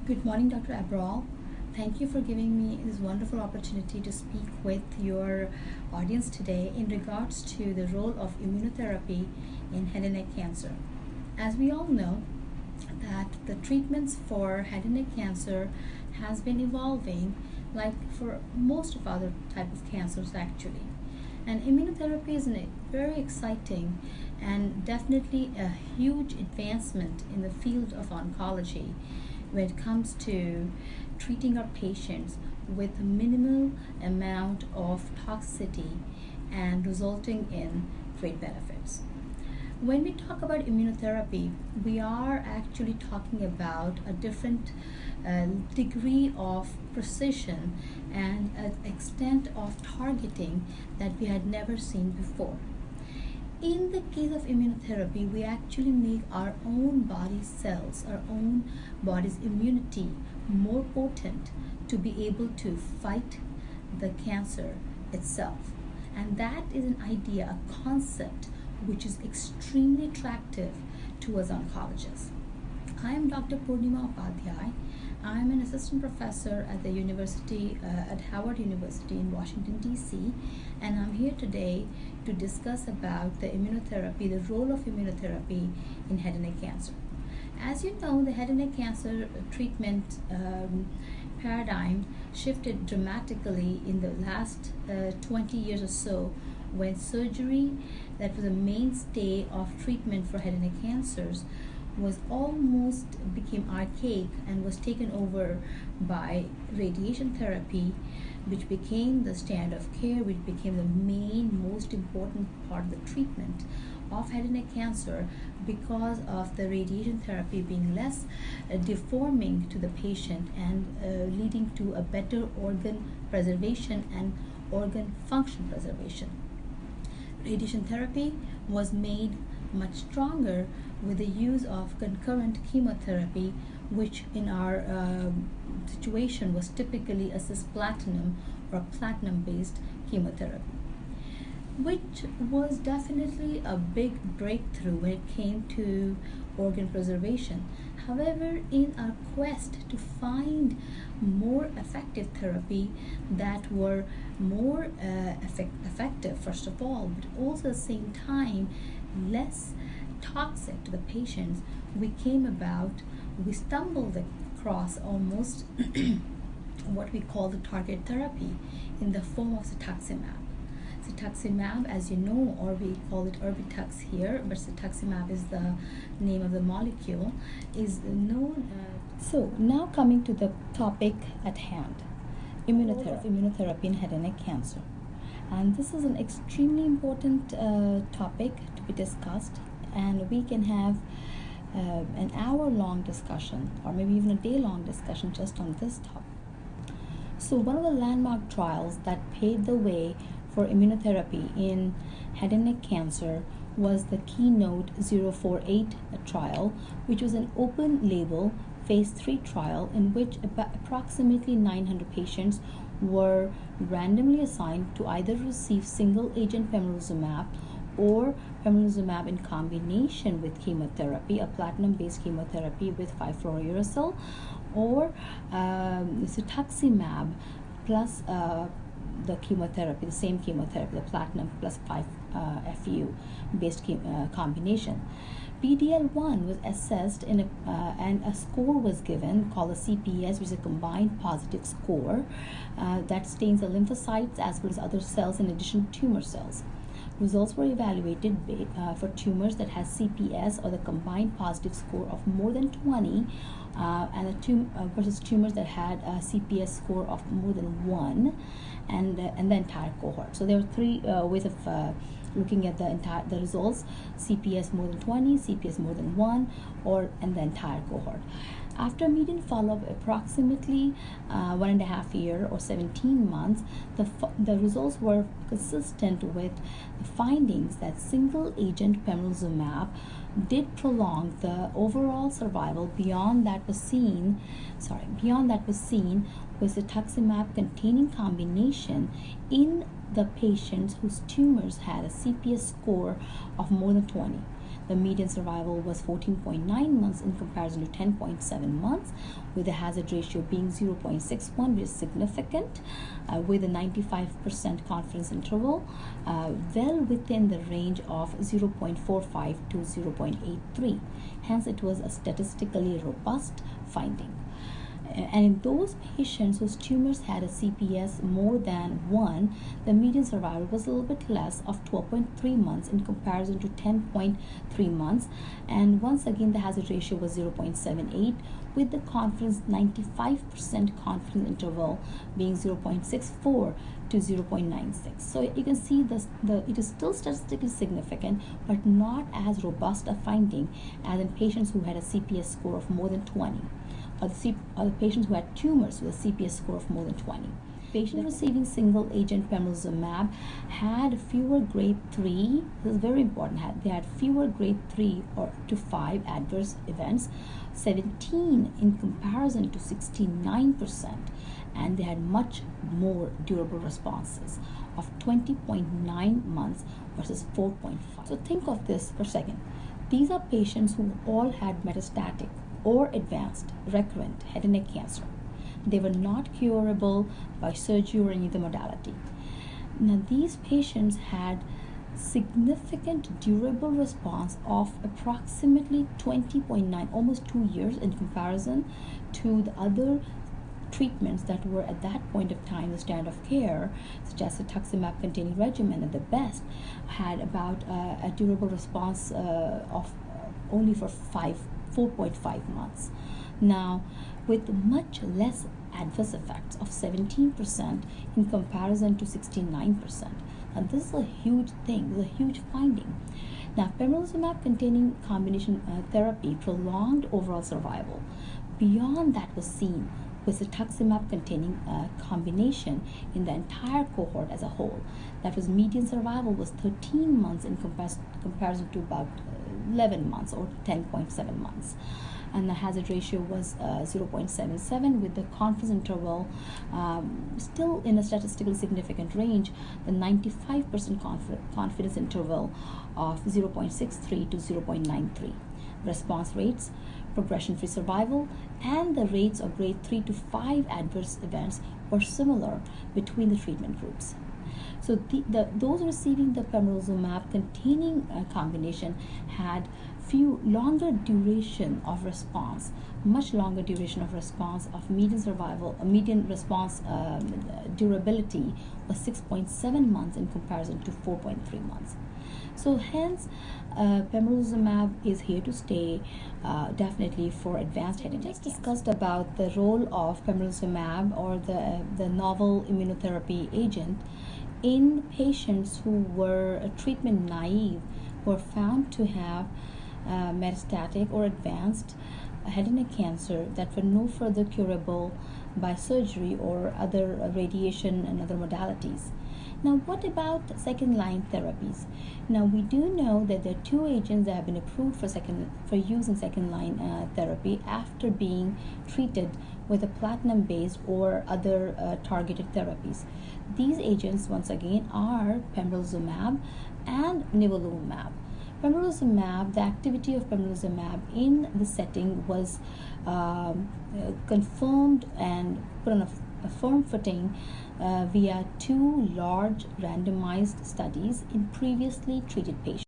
Good morning, Dr. Abral. Thank you for giving me this wonderful opportunity to speak with your audience today in regards to the role of immunotherapy in head and neck cancer. As we all know, that the treatments for head and neck cancer has been evolving like for most of other type of cancers actually. And immunotherapy is a very exciting and definitely a huge advancement in the field of oncology when it comes to treating our patients with minimal amount of toxicity and resulting in great benefits. When we talk about immunotherapy, we are actually talking about a different degree of precision and an extent of targeting that we had never seen before. In the case of immunotherapy, we actually make our own body cells, our own body's immunity more potent to be able to fight the cancer itself. And that is an idea, a concept, which is extremely attractive to us oncologists. I am Dr. Purnima Upadhyay. I am an assistant professor at the university, at Howard University in Washington, D.C., and I'm here today to discuss about the immunotherapy, the role of immunotherapy in head and neck cancer. As you know, the head and neck cancer treatment paradigm shifted dramatically in the last 20 years or so, when surgery, that was a mainstay of treatment for head and neck cancers, was almost became archaic and was taken over by radiation therapy, which became the standard of care, which became the main, most important part of the treatment of head and neck cancer because of the radiation therapy being less deforming to the patient and leading to a better organ preservation and organ function preservation. Radiation therapy was made much stronger with the use of concurrent chemotherapy, which in our situation was typically a cisplatinum or platinum-based chemotherapy, which was definitely a big breakthrough when it came to organ preservation. However, in our quest to find more effective therapy that were more effective, first of all, but also at the same time less toxic to the patients, we stumbled across almost what we call the target therapy in the form of cetuximab. Cetuximab, as you know, or we call it Erbitux here, but cetuximab is the name of the molecule, is known. So now coming to the topic at hand, immunotherapy in head and neck cancer. And this is an extremely important topic to be discussed, and we can have an hour-long discussion or maybe even a day-long discussion just on this topic. So one of the landmark trials that paved the way for immunotherapy in head and neck cancer was the KEYNOTE-048 trial, which was an open-label phase 3 trial in which approximately 900 patients were randomly assigned to either receive single-agent pembrolizumab or pembrolizumab in combination with chemotherapy, a platinum-based chemotherapy with 5-fluorouracil, or cetuximab plus the chemotherapy, the same chemotherapy, the platinum plus 5-FU based combination. PD-L1 was assessed and a score was given called a CPS, which is a combined positive score that stains the lymphocytes as well as other cells in addition to tumor cells. Results were evaluated for tumors that had CPS or the combined positive score of more than 20 versus tumors that had a CPS score of more than 1 and the entire cohort. So there were three ways of looking at the results: CPS more than 20, CPS more than 1, and the entire cohort. After median follow-up approximately 1.5 years or 17 months, the results were consistent with the findings that single-agent pembrolizumab did prolong the overall survival beyond that was seen with cetuximab containing combination in the patients whose tumors had a CPS score of more than 20. the median survival was 14.9 months in comparison to 10.7 months, with the hazard ratio being 0.61, which is significant, with a 95% confidence interval, well within the range of 0.45 to 0.83. Hence, it was a statistically robust finding. And in those patients whose tumors had a CPS more than 1, the median survival was a little bit less of 12.3 months in comparison to 10.3 months. And once again, the hazard ratio was 0.78, with the confidence 95% confidence interval being 0.64 to 0.96. So you can see it is still statistically significant, but not as robust a finding as in patients who had a CPS score of more than 20. Or the patients who had tumors with a CPS score of more than 20. Patients receiving single agent pembrolizumab had fewer grade 3, this is very important, they had fewer grade 3 or to 5 adverse events, 17 in comparison to 69%, and they had much more durable responses of 20.9 months versus 4.5. So think of this for a second. These are patients who all had metastatic or advanced recurrent head and neck cancer. They were not curable by surgery or any other modality. Now, these patients had significant durable response of approximately 20.9, almost 2 years, in comparison to the other treatments that were at that point of time the standard of care, such as cetuximab containing regimen at the best, had about a durable response of only for 4.5 months. Now, with much less adverse effects of 17% in comparison to 69%. And this is a huge thing, this is a huge finding. Now, pembrolizumab containing combination therapy prolonged overall survival. Beyond that was seen with cetuximab containing combination in the entire cohort as a whole. That was median survival was 13 months in comparison to about 11 months or 10.7 months. And the hazard ratio was 0.77, with the confidence interval still in a statistically significant range, the 95% confidence interval of 0.63 to 0.93. Response rates, progression-free survival, and the rates of grade 3 to 5 adverse events were similar between the treatment groups. So those receiving the pembrolizumab containing combination had longer duration of response, much longer duration of response of median survival, median response durability was 6.7 months in comparison to 4.3 months. So hence, pembrolizumab is here to stay, definitely for advanced head and neck cancer. Discussed about the role of pembrolizumab or the novel immunotherapy agent in patients who were treatment naive, were found to have metastatic or advanced head and neck cancer that were no further curable by surgery or other radiation and other modalities. Now, what about second-line therapies? Now, we do know that there are 2 agents that have been approved for use in second-line therapy after being treated with a platinum-based or other targeted therapies. These agents, once again, are pembrolizumab and nivolumab. Pembrolizumab, the activity of pembrolizumab in the setting was confirmed and put on a firm footing via 2 large randomized studies in previously treated patients.